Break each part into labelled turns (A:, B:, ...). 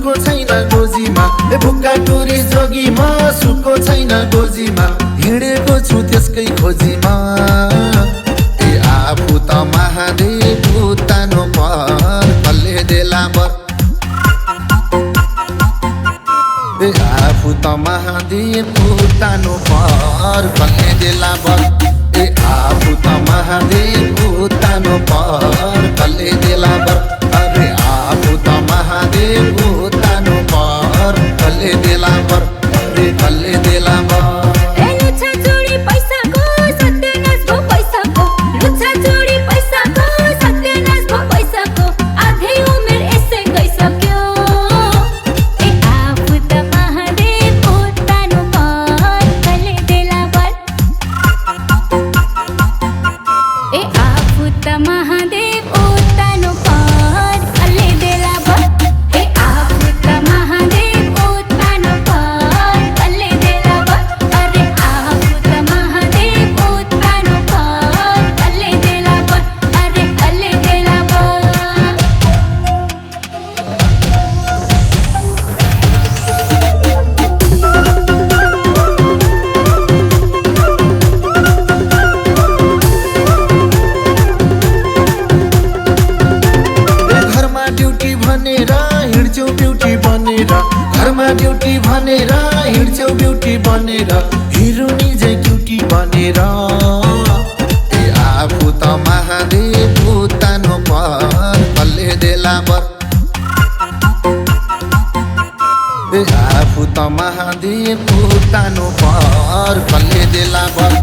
A: सुको छैन गोजीमा भुक्का टुरी जोगी म सुको छैन गोजीमा हिँडेको छु त्यसकै खोजीमा आफू त महादेव उतानो पर कल्ले देला बर आफू त महादेव उतानो पर कल्ले देला बर आफू त महादेव उतानो पर कल्ले देला बर अरे आफू त महादेव उतानो पर कल्ले देला बर अरे कल्ले देला बर घरमा ड्युटी भनेर हिँड्छौ ब्युटी बनेर हिरोनी जै क्युटी बनेर आफू त महादेव उतानो पर कल्ले देला बर आफू त महादेव उतानो पर कल्ले देला बर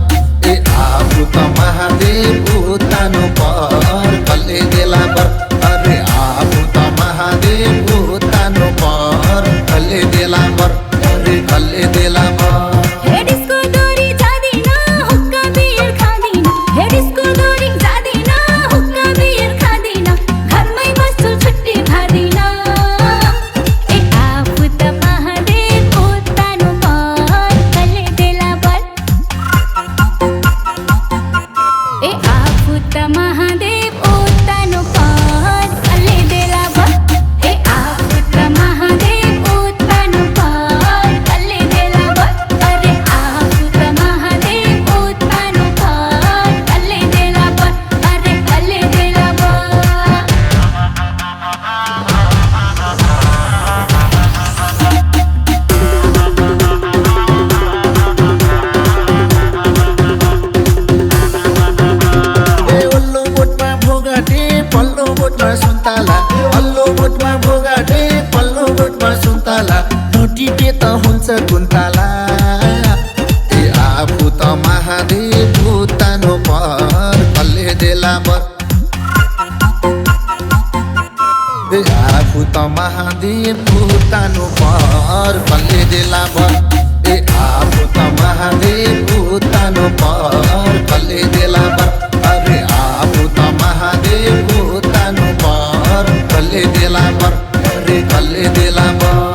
A: आफू त महादेव उतानो पर कल्ले देला बर अरे आफू त महादेव उतानो पर कल्ले देला बर अरे कल्ले देला बर नोटिपे त हुन्छ कुन्ताला आफू त महादेव उतानो पर कल्ले देला बर आफू त महादेव उतानो पर कल्ले देला बर आफू त महादेव उतानो पर कल्ले देला बर अरे आफू त महादेव उतानो पर कल्ले देला बर अरे कल्ले देला बर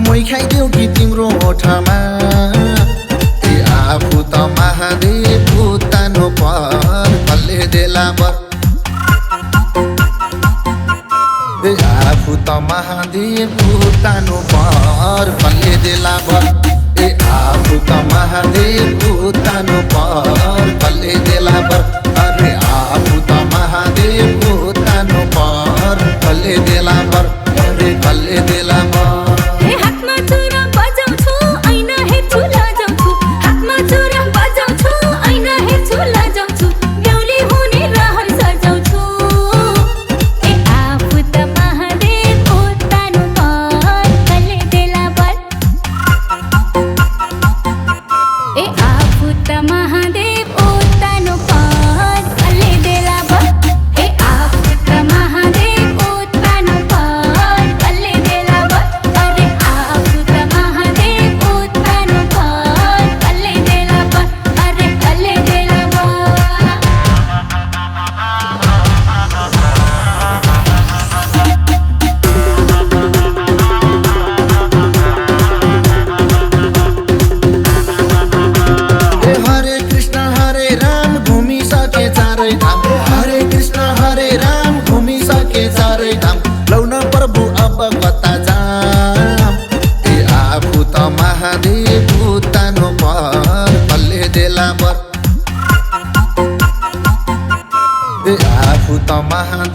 A: मोइ खाइदेऊ कि तिम्रो ओठमा आफू त महादेव उतानो पर कल्ले देला बर आफू त महादेव उतानो पर कल्ले देला बर आफू त महादेव उतानो पर कल्ले देला बर अरे आफू त महादेव उतानो पर कल्ले देला बर अरे कल्ले देला बर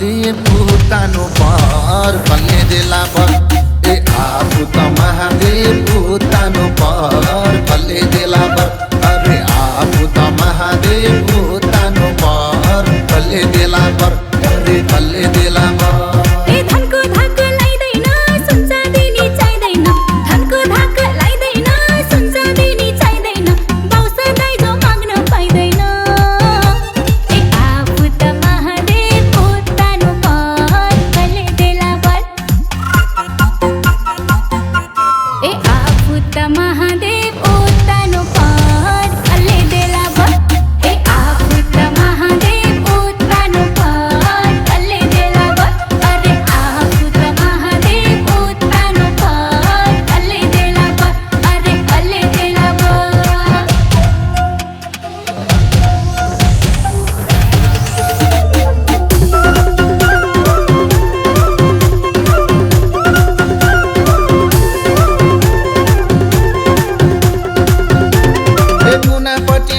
A: महादेव पुतानो पर कसले देला बर ए आफू त महादेव पुतानो पर कसले देला बर अरे आफू त महादेव पुतानो पर कसले देला बर अरे कसले देला बर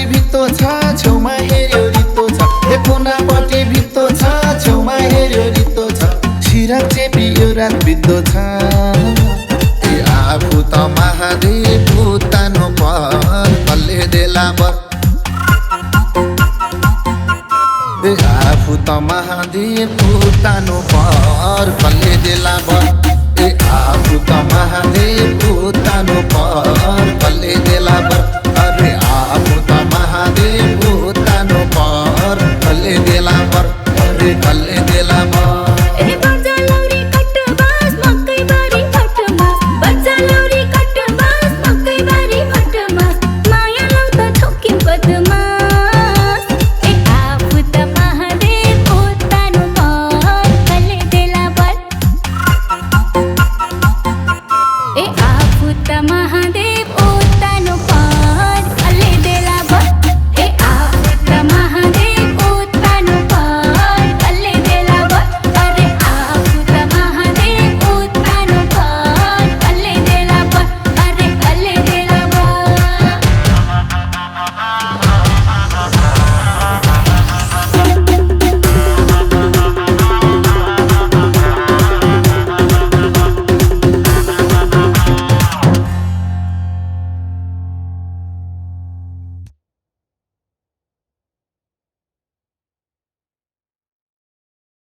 A: छेउमा हेर्यो रित्तो छ ए कुनापट्टि भित्तो छ छेउमा हेर्यो रित्तो छ सिराक चेपी यो रात बित्तो छ ए आफू त महादेव पुतानो पर कसले देला बर ए आफू त महादेव पुतानो पर कसले देला बर ए आफू त महादेव पुतानो पर कसले देला बर अरे आफू त महादेव पुतानो पर कसले देला बर अरे कसले देला बर
B: महादेव